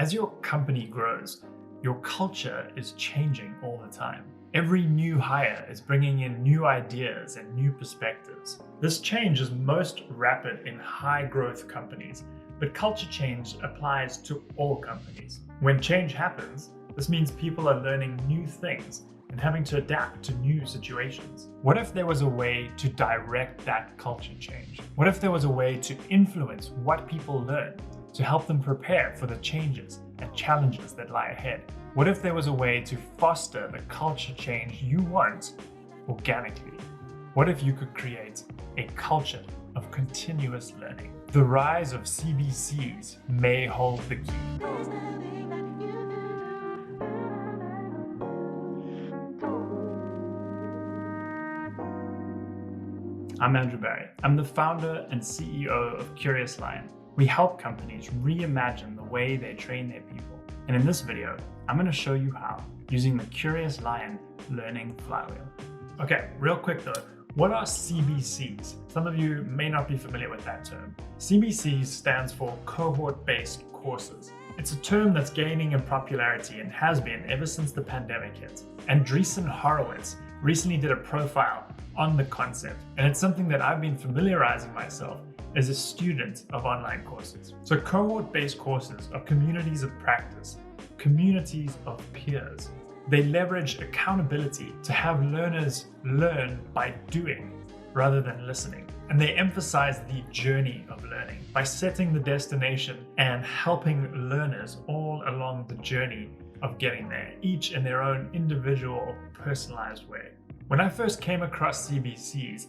As your company grows, your culture is changing all the time. Every new hire is bringing in new ideas and new perspectives. This change is most rapid in high-growth companies, but culture change applies to all companies. When change happens, this means people are learning new things and having to adapt to new situations. What if there was a way to direct that culture change? What if there was a way to influence what people learn, to help them prepare for the changes and challenges that lie ahead? What if there was a way to foster the culture change you want organically? What if you could create a culture of continuous learning? The rise of CBCs may hold the key. I'm Andrew Barry. I'm the founder and CEO of Curious Lion. We help companies reimagine the way they train their people. And in this video, I'm going to show you how using the Curious Lion Learning Flywheel. Okay, real quick though, what are CBCs? Some of you may not be familiar with that term. CBCs stands for cohort-based courses. It's a term that's gaining in popularity and has been ever since the pandemic hit. Andreessen Horowitz recently did a profile on the concept, and it's something that I've been familiarizing myself as a student of online courses. So cohort-based courses are communities of practice, communities of peers. They leverage accountability to have learners learn by doing rather than listening. And they emphasize the journey of learning by setting the destination and helping learners all along the journey of getting there, each in their own individual, personalized way. When I first came across CBCs,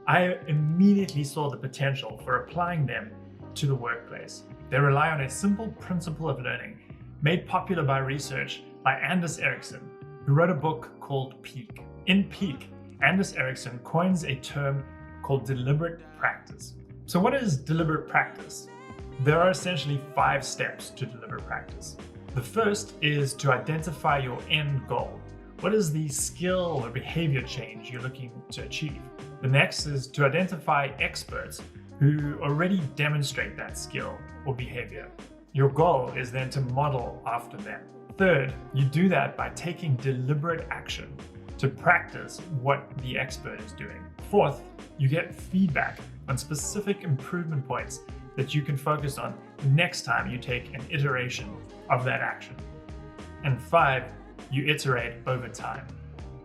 I immediately saw the potential for applying them to the workplace. They rely on a simple principle of learning made popular by research by Anders Ericsson, who wrote a book called Peak. In Peak, Anders Ericsson coins a term called deliberate practice. So what is deliberate practice? There are essentially 5 steps to deliberate practice. The first is to identify your end goal. What is the skill or behavior change you're looking to achieve? The next is to identify experts who already demonstrate that skill or behavior. Your goal is then to model after them. Third, you do that by taking deliberate action to practice what the expert is doing. Fourth, you get feedback on specific improvement points that you can focus on the next time you take an iteration of that action. And 5, you iterate over time.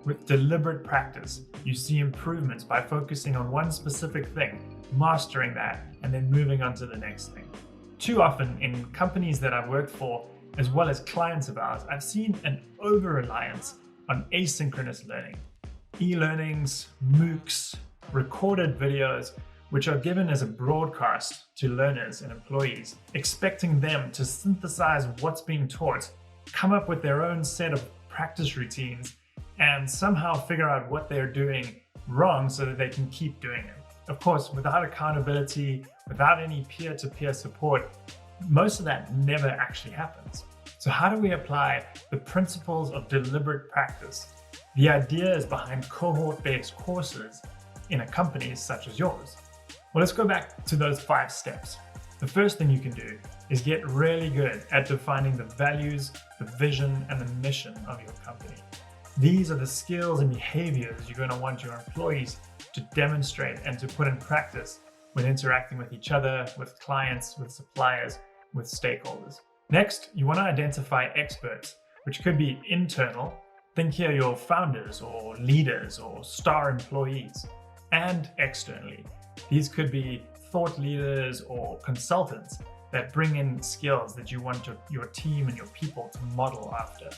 With deliberate practice, you see improvements by focusing on one specific thing, mastering that, and then moving on to the next thing. Too often in companies that I've worked for, as well as clients of ours, I've seen an over-reliance on asynchronous learning. E-learnings, MOOCs, recorded videos, which are given as a broadcast to learners and employees, expecting them to synthesize what's being taught, come up with their own set of practice routines, and somehow figure out what they're doing wrong so that they can keep doing it. Of course, without accountability, without any peer-to-peer support, most of that never actually happens. So how do we apply the principles of deliberate practice, the ideas behind cohort-based courses in a company such as yours? Well, let's go back to those 5 steps. The first thing you can do is get really good at defining the values, the vision, and the mission of your company. These are the skills and behaviors you're going to want your employees to demonstrate and to put in practice when interacting with each other, with clients, with suppliers, with stakeholders. Next, you want to identify experts, which could be internal. Think here your founders or leaders or star employees, and externally. These could be thought leaders or consultants that bring in skills that you want your team and your people to model after.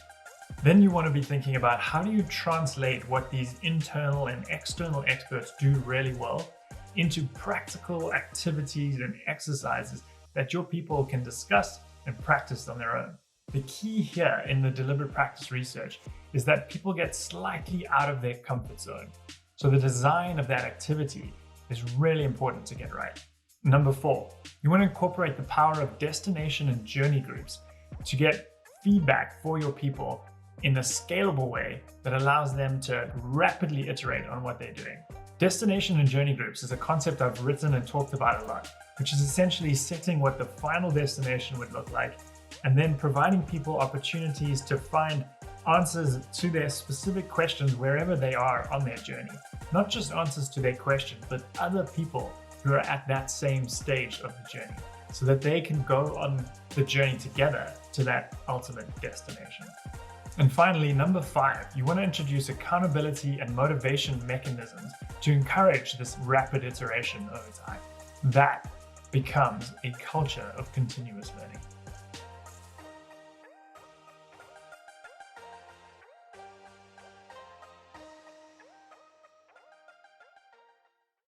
Then you want to be thinking about how do you translate what these internal and external experts do really well into practical activities and exercises that your people can discuss and practice on their own. The key here in the deliberate practice research is that people get slightly out of their comfort zone. So the design of that activity is really important to get right. Number 4, you want to incorporate the power of destination and journey groups to get feedback for your people in a scalable way that allows them to rapidly iterate on what they're doing. Destination and journey groups is a concept I've written and talked about a lot, which is essentially setting what the final destination would look like and then providing people opportunities to find answers to their specific questions wherever they are on their journey. Not just answers to their questions, but other people who are at that same stage of the journey, so that they can go on the journey together to that ultimate destination. And finally, number 5, you want to introduce accountability and motivation mechanisms to encourage this rapid iteration over time. That becomes a culture of continuous learning.